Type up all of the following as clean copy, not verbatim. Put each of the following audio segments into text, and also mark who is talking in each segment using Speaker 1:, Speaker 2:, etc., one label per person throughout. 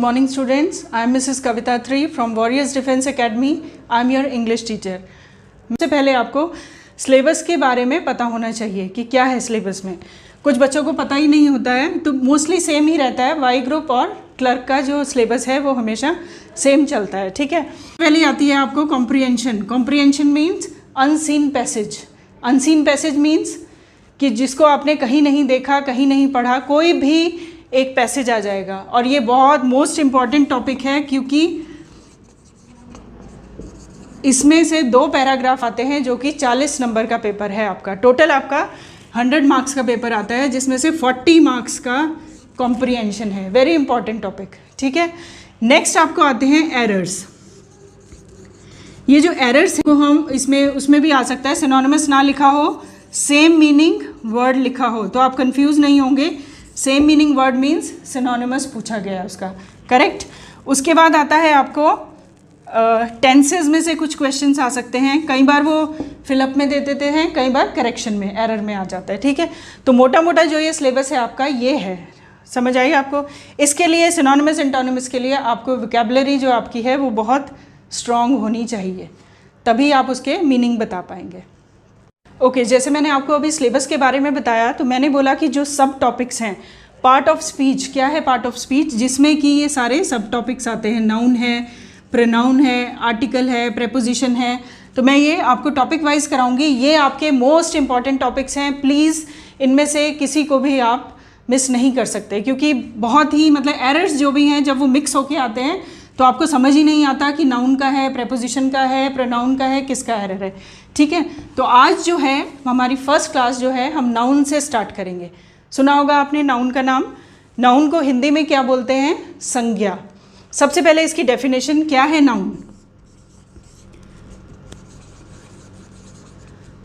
Speaker 1: Morning students, I am Mrs. Kavita 3 from Warriors Defense Academy. I am your English teacher. सबसे पहले आपको syllabus के बारे में पता होना चाहिए कि क्या है सिलेबस में। कुछ बच्चों को पता ही नहीं होता है, तो मोस्टली सेम ही रहता है। वाई ग्रुप और क्लर्क का जो सिलेबस है वो हमेशा सेम चलता है, ठीक है। पहले आती है आपको comprehension. Comprehension means unseen passage. Unseen passage means कि जिसको आपने कहीं नहीं देखा, कहीं नहीं पढ़ा, कोई भी एक पैसेज आ जाएगा। और ये बहुत मोस्ट इम्पॉर्टेंट टॉपिक है क्योंकि इसमें से 2 पैराग्राफ आते हैं जो कि 40 नंबर का पेपर है आपका। टोटल आपका 100 मार्क्स का पेपर आता है जिसमें से 40 मार्क्स का कॉम्प्रिहेंशन है। वेरी इंपॉर्टेंट टॉपिक, ठीक है। नेक्स्ट आपको आते हैं एरर्स। ये जो एरर्स को हम उसमें भी आ सकता है सिनोनिमस ना लिखा हो, सेम मीनिंग वर्ड लिखा हो, तो आप कंफ्यूज नहीं होंगे। Same meaning word means synonymous पूछा गया उसका, करेक्ट। उसके बाद आता है आपको टेंसेस में से कुछ क्वेश्चंस आ सकते हैं। कई बार वो फिलअप में दे देते हैं, कई बार करेक्शन में, एरर में आ जाता है, ठीक है। तो मोटा मोटा जो ये सिलेबस है आपका ये है, समझ आई आपको। इसके लिए सिनोनिमस एंटोनिमस के लिए आपको वोकैबुलरी जो आपकी है वो बहुत स्ट्रॉन्ग होनी चाहिए, तभी आप उसके मीनिंग बता पाएंगे। ओके, जैसे मैंने आपको अभी सिलेबस के बारे में बताया, तो मैंने बोला कि जो सब टॉपिक्स हैं, पार्ट ऑफ स्पीच। क्या है पार्ट ऑफ स्पीच? जिसमें कि ये सारे सब टॉपिक्स आते हैं। नाउन है, प्रोनाउन है, आर्टिकल है, प्रेपोजिशन है। तो मैं ये आपको टॉपिक वाइज कराऊंगी। ये आपके मोस्ट इंपॉर्टेंट टॉपिक्स हैं। प्लीज़ इनमें से किसी को भी आप मिस नहीं कर सकते, क्योंकि बहुत ही एरर्स जो भी हैं जब वो मिक्स होके आते हैं तो आपको समझ ही नहीं आता कि नाउन का है, प्रेपोजिशन का है, प्रोनाउन का है, किसका एरर है, ठीक है। तो आज जो है हमारी फर्स्ट क्लास जो है हम नाउन से स्टार्ट करेंगे। सुना होगा आपने नाउन का नाम। नाउन को हिंदी में क्या बोलते हैं? संज्ञा। सबसे पहले इसकी डेफिनेशन क्या है noun?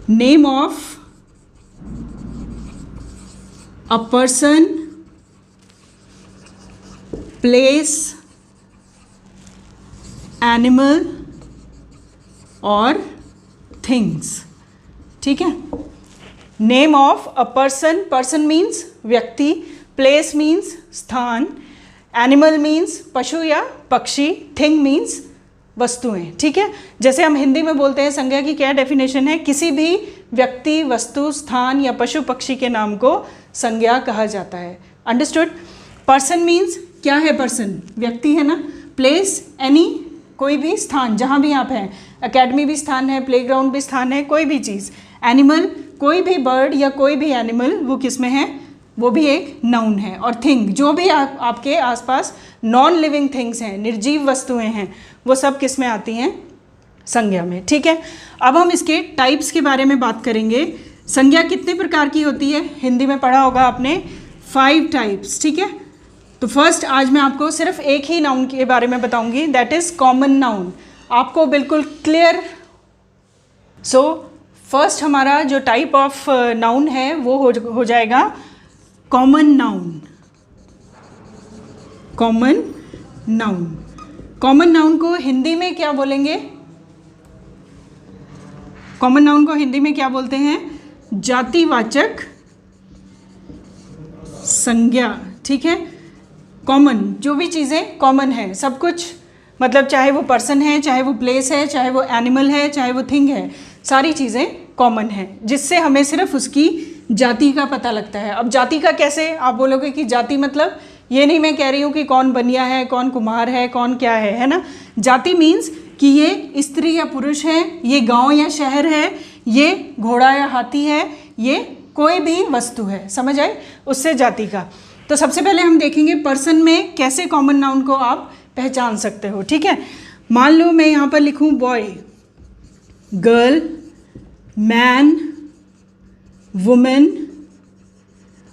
Speaker 1: Name of a person, place, animal और थिंग्स, ठीक है। Name of a person, person means व्यक्ति, प्लेस मीन्स स्थान, एनिमल मीन्स पशु या पक्षी, थिंग मीन्स वस्तुएं, ठीक है। जैसे हम हिंदी में बोलते हैं संज्ञा की क्या डेफिनेशन है? किसी भी व्यक्ति, वस्तु, स्थान या पशु पक्षी के नाम को संज्ञा कहा जाता है। अंडरस्टूड? पर्सन मीन्स क्या है? पर्सन व्यक्ति है ना। प्लेस एनी, कोई भी स्थान जहाँ भी आप हैं, एकेडमी भी स्थान है, प्लेग्राउंड भी स्थान है, कोई भी चीज़। एनिमल, कोई भी बर्ड या कोई भी एनिमल, वो किस में है? वो भी एक नाउन है। और थिंग, जो भी आपके आसपास नॉन लिविंग थिंग्स हैं, निर्जीव वस्तुएं हैं, वो सब किस में आती हैं? संज्ञा में, ठीक है। अब हम इसके टाइप्स के बारे में बात करेंगे। संज्ञा कितने प्रकार की होती है? हिंदी में पढ़ा होगा आपने, 5 टाइप्स, ठीक है। तो फर्स्ट आज मैं आपको सिर्फ एक ही नाउन के बारे में बताऊंगी, दैट इज़ कॉमन नाउन। आपको बिल्कुल क्लियर। सो फर्स्ट हमारा जो टाइप ऑफ नाउन है वो हो जाएगा common noun. Common noun, common noun को हिंदी में क्या बोलेंगे? कॉमन नाउन को हिंदी में क्या बोलते हैं? जातिवाचक संज्ञा, ठीक है। कॉमन, जो भी चीज़ें कॉमन है, सब कुछ, चाहे वो पर्सन है, चाहे वो प्लेस है, चाहे वो एनिमल है, चाहे वो थिंग है, सारी चीज़ें कॉमन है, जिससे हमें सिर्फ उसकी जाति का पता लगता है। अब जाति का कैसे? आप बोलोगे कि जाति ये नहीं मैं कह रही हूँ कि कौन बनिया है, कौन कुम्हार है, कौन क्या है ना। जाति मीन्स कि ये स्त्री या पुरुष है, ये गांव या शहर है, ये घोड़ा या हाथी है, ये कोई भी वस्तु है, समझ आए? उससे जाति का। तो सबसे पहले हम देखेंगे पर्सन में कैसे कॉमन नाउन को आप पहचान सकते हो, ठीक है। मान लो मैं यहाँ पर लिखूँ बॉय, गर्ल, मैन, वुमेन।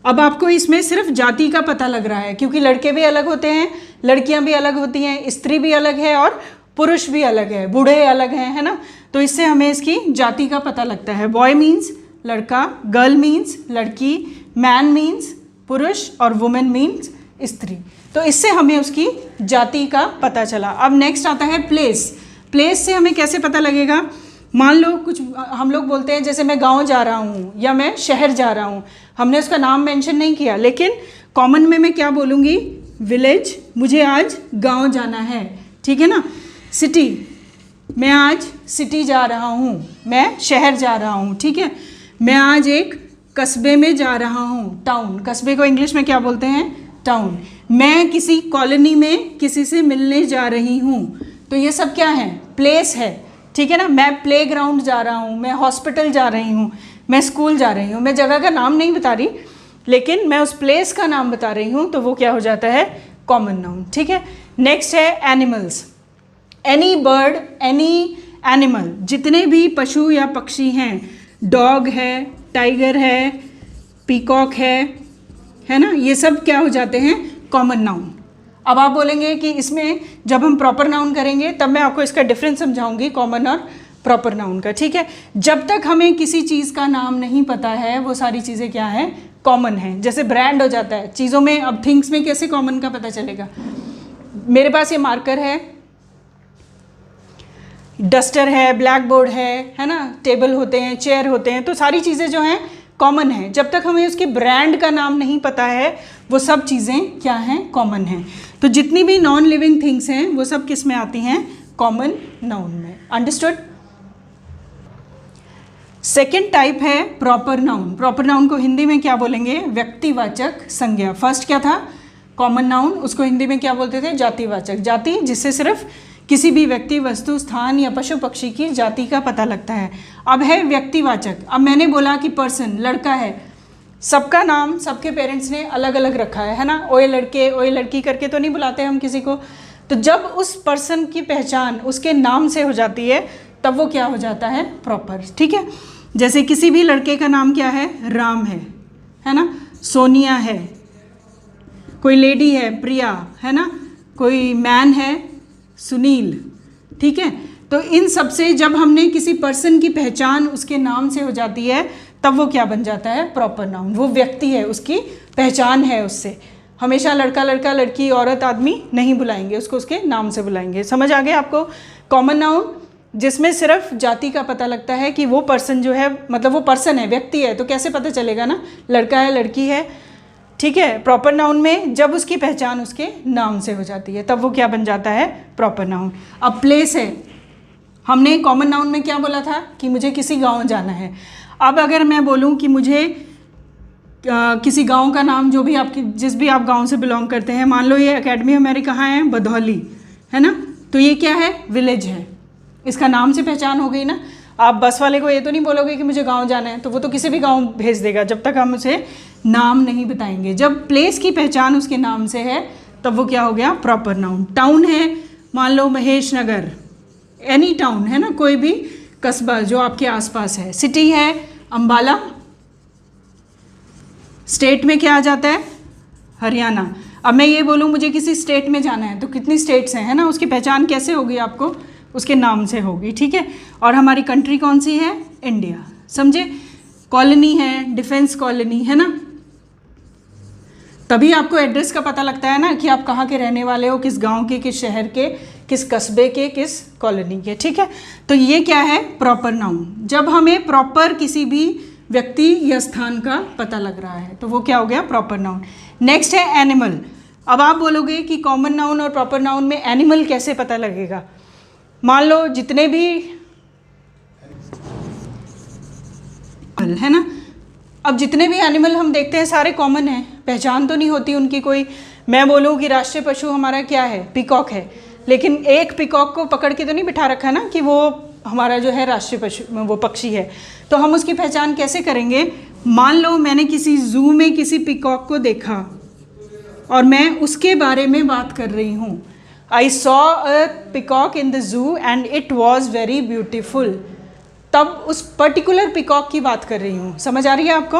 Speaker 1: अब आपको इसमें सिर्फ जाति का पता लग रहा है, क्योंकि लड़के भी अलग होते हैं, लड़कियां भी अलग होती हैं, स्त्री भी अलग है और पुरुष भी अलग है, बूढ़े अलग हैं, है ना। तो इससे हमें इसकी जाति का पता लगता है। बॉय मीन्स लड़का, गर्ल मीन्स लड़की, मैन मीन्स पुरुष और वुमेन मीन्स स्त्री। तो इससे हमें उसकी जाति का पता चला। अब नेक्स्ट आता है प्लेस। प्लेस से हमें कैसे पता लगेगा? मान लो कुछ हम लोग बोलते हैं, जैसे मैं गांव जा रहा हूँ या मैं शहर जा रहा हूँ, हमने उसका नाम मेंशन नहीं किया, लेकिन कॉमन में मैं क्या बोलूँगी? विलेज, मुझे आज गांव जाना है, ठीक है ना। सिटी, मैं आज सिटी जा रहा हूँ, मैं शहर जा रहा हूँ, ठीक है। मैं आज एक कस्बे में जा रहा हूँ, टाउन, कस्बे को इंग्लिश में क्या बोलते हैं, टाउन। मैं किसी कॉलोनी में किसी से मिलने जा रही हूँ, तो ये सब क्या है, प्लेस है, ठीक है ना। मैं प्लेग्राउंड जा रहा हूँ, मैं हॉस्पिटल जा रही हूँ, मैं स्कूल जा रही हूँ। मैं जगह का नाम नहीं बता रही, लेकिन मैं उस प्लेस का नाम बता रही हूँ, तो वो क्या हो जाता है, कॉमन नाउन, ठीक है। नेक्स्ट है animals. Any bird, any animal, जितने भी पशु या पक्षी हैं, डॉग है, टाइगर है, पीकॉक है ना, ये सब क्या हो जाते हैं, कॉमन नाउन। अब आप बोलेंगे कि इसमें जब हम प्रॉपर नाउन करेंगे तब मैं आपको इसका डिफरेंस समझाऊंगी, कॉमन और प्रॉपर नाउन का, ठीक है। जब तक हमें किसी चीज़ का नाम नहीं पता है वो सारी चीज़ें क्या हैं, कॉमन हैं। जैसे ब्रांड हो जाता है चीज़ों में, अब थिंग्स में कैसे कॉमन का पता चलेगा। मेरे पास ये मार्कर है, डस्टर है, ब्लैक बोर्ड है ना, टेबल होते हैं, चेयर होते हैं, तो सारी चीज़ें जो हैं कॉमन हैं। जब तक हमें उसके ब्रांड का नाम नहीं पता है वो सब चीज़ें क्या हैं, कॉमन हैं। तो जितनी भी नॉन लिविंग थिंग्स हैं वो सब किस में आती हैं, कॉमन नाउन में। अंडरस्टूड। सेकेंड टाइप है प्रॉपर नाउन। प्रॉपर नाउन को हिंदी में क्या बोलेंगे, व्यक्तिवाचक संज्ञा। फर्स्ट क्या था, कॉमन नाउन, उसको हिंदी में क्या बोलते थे, जातिवाचक। जाति, जिससे सिर्फ किसी भी व्यक्ति, वस्तु, स्थान या पशु पक्षी की जाति का पता लगता है। अब है व्यक्तिवाचक। अब मैंने बोला कि पर्सन, लड़का है, सबका नाम सबके पेरेंट्स ने अलग अलग रखा है ना, ओए लड़के, ओए लड़की करके तो नहीं बुलाते हम किसी को। तो जब उस पर्सन की पहचान उसके नाम से हो जाती है तब वो क्या हो जाता है, प्रॉपर, ठीक है। जैसे किसी भी लड़के का नाम क्या है, राम है ना, सोनिया है, कोई लेडी है, प्रिया है ना, कोई मैन है, सुनील, ठीक है। तो इन सब से जब हमने किसी पर्सन की पहचान उसके नाम से हो जाती है तब वो क्या बन जाता है, प्रॉपर नाउन। वो व्यक्ति है, उसकी पहचान है उससे। हमेशा लड़का लड़का, लड़की, औरत, आदमी नहीं बुलाएंगे उसको, उसके नाम से बुलाएंगे। समझ आ गया आपको। कॉमन नाउन जिसमें सिर्फ जाति का पता लगता है कि वो पर्सन जो है, मतलब वो पर्सन है, व्यक्ति है, तो कैसे पता चलेगा ना, लड़का है, लड़की है, ठीक है। प्रॉपर नाउन में जब उसकी पहचान उसके नाम से हो जाती है तब वो क्या बन जाता है, प्रॉपर नाउन। अब प्लेस है, हमने कॉमन नाउन में क्या बोला था कि मुझे किसी गांव जाना है। अब अगर मैं बोलूं कि मुझे किसी गांव का नाम, जो भी आपकी, जिस भी आप गांव से बिलोंग करते हैं, मान लो ये एकेडमी हमारी कहाँ है, बधौली है ना, तो ये क्या है, विलेज है। इसका नाम से पहचान हो गई ना। आप बस वाले को ये तो नहीं बोलोगे कि मुझे गांव जाना है, तो वो तो किसी भी गांव भेज देगा जब तक हम उसे नाम नहीं बताएंगे। जब प्लेस की पहचान उसके नाम से है तब वो क्या हो गया, प्रॉपर नाउन। टाउन है, मान लो महेश नगर, एनी टाउन है ना, कोई भी कस्बा जो आपके आसपास है। सिटी है, अंबाला। स्टेट में क्या आ जाता है, हरियाणा। अब मैं ये बोलूँ मुझे किसी स्टेट में जाना है, तो कितनी स्टेट्स हैं, है ना, उसकी पहचान कैसे होगी, आपको उसके नाम से होगी, ठीक है। और हमारी कंट्री कौन सी है, इंडिया, समझे। कॉलोनी है, डिफेंस कॉलोनी है ना, तभी आपको एड्रेस का पता लगता है ना कि आप कहाँ के रहने वाले हो, किस गांव के, किस शहर के, किस कस्बे के, किस कॉलोनी के, ठीक है। तो ये क्या है, प्रॉपर नाउन। जब हमें प्रॉपर किसी भी व्यक्ति या स्थान का पता लग रहा है तो वो क्या हो गया, प्रॉपर नाउन। नेक्स्ट है एनिमल। अब आप बोलोगे कि कॉमन नाउन और प्रॉपर नाउन में एनिमल कैसे पता लगेगा। मान लो जितने भी है ना, अब जितने भी एनिमल हम देखते हैं सारे कॉमन हैं, पहचान तो नहीं होती उनकी कोई। मैं बोलूँ कि राष्ट्रीय पशु हमारा क्या है, पीकॉक है, लेकिन एक पीकॉक को पकड़ के तो नहीं बिठा रखा ना कि वो हमारा जो है राष्ट्रीय पशु, वो पक्षी है। तो हम उसकी पहचान कैसे करेंगे। मान लो मैंने किसी जू में किसी पीकॉक को देखा और मैं उसके बारे में बात कर रही हूँ। I saw a peacock in the zoo and it was very beautiful। तब उस पर्टिकुलर पिकॉक की बात कर रही हूँ, समझ आ रही है आपको।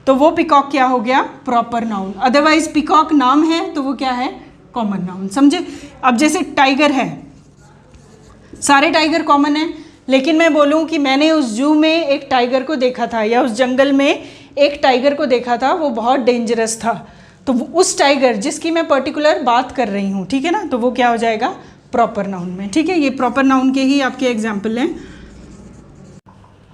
Speaker 1: तो वो पिकॉक क्या हो गया, प्रॉपर नाउन। अदरवाइज पिकॉक नाम है तो वो क्या है, कॉमन नाउन, समझे। अब जैसे टाइगर है, सारे टाइगर कॉमन हैं, लेकिन मैं बोलूँ कि मैंने उस जू में एक टाइगर को देखा था या उस जंगल में एक टाइगर को देखा था, वो बहुत डेंजरस था, तो उस टाइगर जिसकी मैं पर्टिकुलर बात कर रही हूँ, ठीक है ना, तो वो क्या हो जाएगा, प्रॉपर नाउन में, ठीक है। ये प्रॉपर नाउन के ही आपके एग्जाम्पल हैं।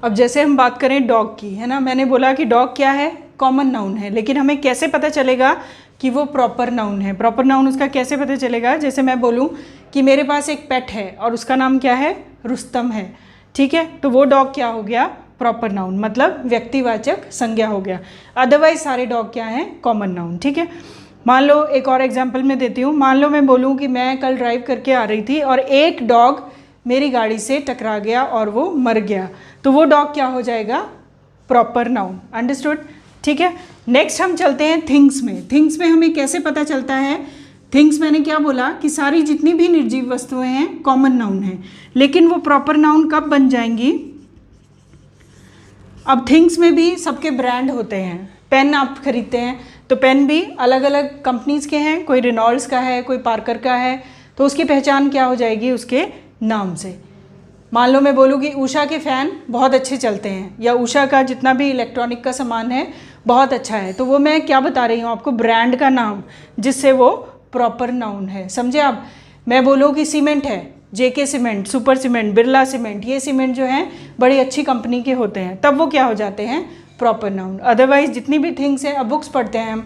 Speaker 1: अब जैसे हम बात करें डॉग की, है ना, मैंने बोला कि डॉग क्या है, कॉमन नाउन है, लेकिन हमें कैसे पता चलेगा कि वो प्रॉपर नाउन है? प्रॉपर नाउन उसका कैसे पता चलेगा? जैसे मैं बोलूँ कि मेरे पास एक पेट है और उसका नाम क्या है? रुस्तम है, ठीक है, तो वो डॉग क्या हो गया? प्रॉपर नाउन, मतलब व्यक्तिवाचक संज्ञा हो गया। अदरवाइज सारे डॉग क्या हैं? कॉमन नाउन, ठीक है। मान लो एक और एग्जांपल मैं देती हूँ। मान लो मैं बोलूँ कि मैं कल ड्राइव करके आ रही थी और एक डॉग मेरी गाड़ी से टकरा गया और वो मर गया, तो वो डॉग क्या हो जाएगा? Proper noun. अंडरस्टूड, ठीक है। नेक्स्ट हम चलते हैं थिंग्स में। थिंग्स में हमें कैसे पता चलता है? थिंग्स मैंने क्या बोला कि सारी जितनी भी निर्जीव वस्तुएं हैं कॉमन नाउन है, लेकिन वो प्रॉपर नाउन कब बन जाएंगी? अब थिंग्स में भी सबके ब्रांड होते हैं। पेन आप खरीदते हैं तो पेन भी अलग अलग कंपनीज़ के हैं, कोई रेनॉल्ड्स का है, कोई पार्कर का है, तो उसकी पहचान क्या हो जाएगी? उसके नाम से। मान लो मैं बोलूँ कि उषा के फ़ैन बहुत अच्छे चलते हैं, या उषा का जितना भी इलेक्ट्रॉनिक का सामान है बहुत अच्छा है, तो वो मैं क्या बता रही हूँ आपको? ब्रांड का नाम, जिससे वो प्रॉपर नाउन है। समझे आप? मैं बोलूँ कि सीमेंट है, JK cement, super cement, Birla cement, ये सीमेंट जो हैं बड़ी अच्छी कंपनी के होते हैं, तब वो क्या हो जाते हैं? Proper noun. अदरवाइज जितनी भी थिंग्स हैं, अब बुक्स पढ़ते हैं हम,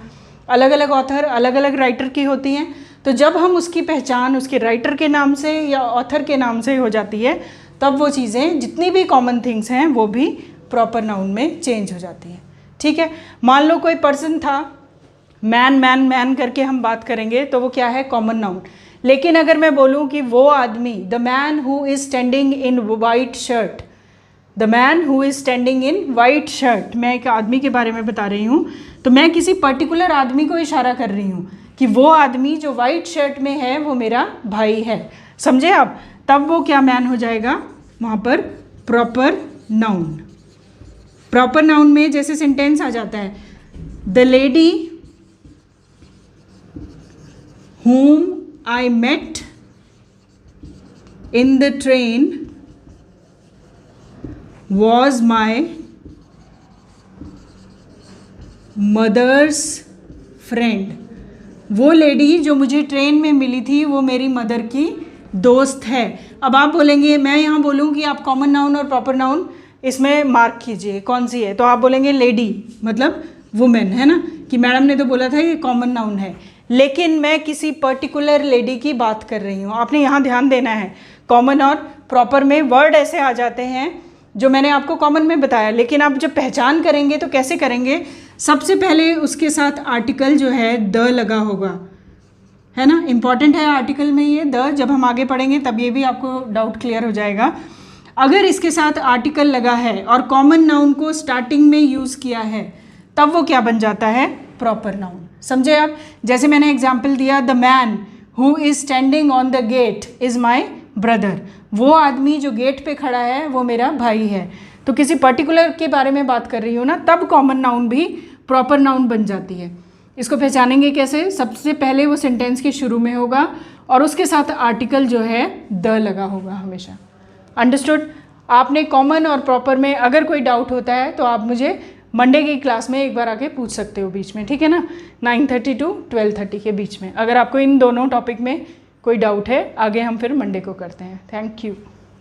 Speaker 1: अलग अलग ऑथर, अलग अलग राइटर की होती हैं, तो जब हम उसकी पहचान उसके राइटर के नाम से या ऑथर के नाम से हो जाती है, तब वो चीज़ें जितनी भी कॉमन थिंग्स हैं वो भी प्रॉपर नाउन में चेंज हो जाती हैं, ठीक है। मान लो कोई पर्सन था, मैन मैन मैन करके हम बात करेंगे, तो वो क्या है? Common noun. लेकिन अगर मैं बोलूँ कि वो आदमी, the man who is standing in white shirt, the man who is standing in white shirt, मैं एक आदमी के बारे में बता रही हूँ, तो मैं किसी पर्टिकुलर आदमी को इशारा कर रही हूँ कि वो आदमी जो वाइट शर्ट में है वो मेरा भाई है। समझे आप? तब वो क्या मैन हो जाएगा? वहाँ पर प्रॉपर नाउन। प्रॉपर नाउन में जैसे सेंटेंस आ जाता है, the lady whom I met in the train was my mother's friend। वो लेडी जो मुझे ट्रेन में मिली थी वो मेरी मदर की दोस्त है। अब आप बोलेंगे, मैं यहाँ बोलूँ कि आप कॉमन नाउन और प्रॉपर नाउन इसमें मार्क कीजिए कौन सी है, तो आप बोलेंगे लेडी मतलब वुमेन, है ना, कि मैडम ने तो बोला था ये कॉमन नाउन है, लेकिन मैं किसी पर्टिकुलर लेडी की बात कर रही हूँ। आपने यहाँ ध्यान देना है, कॉमन और प्रॉपर में वर्ड ऐसे आ जाते हैं जो मैंने आपको कॉमन में बताया, लेकिन आप जब पहचान करेंगे तो कैसे करेंगे? सबसे पहले उसके साथ आर्टिकल जो है द लगा होगा, है ना, इंपॉर्टेंट है आर्टिकल में ये द। जब हम आगे पढ़ेंगे तब ये भी आपको डाउट क्लियर हो जाएगा। अगर इसके साथ आर्टिकल लगा है और कॉमन नाउन को स्टार्टिंग में यूज़ किया है, तब वो क्या बन जाता है? Proper noun. समझे आप? जैसे मैंने एग्जाम्पल दिया, the man who is standing on the gate is my brother, वो आदमी जो गेट पे खड़ा है वो मेरा भाई है। तो किसी पर्टिकुलर के बारे में बात कर रही हो ना, तब कॉमन नाउन भी प्रॉपर नाउन बन जाती है। इसको पहचानेंगे कैसे? सबसे पहले वो सेंटेंस के शुरू में होगा और उसके साथ आर्टिकल जो है द लगा होगा हमेशा। अंडरस्टूड? आपने कॉमन और प्रॉपर में अगर कोई डाउट होता है तो आप मुझे मंडे की क्लास में एक बार आके पूछ सकते हो बीच में, ठीक है ना, 9:30 to 12:30 के बीच में। अगर आपको इन दोनों टॉपिक में कोई डाउट है, आगे हम फिर मंडे को करते हैं। Thank you.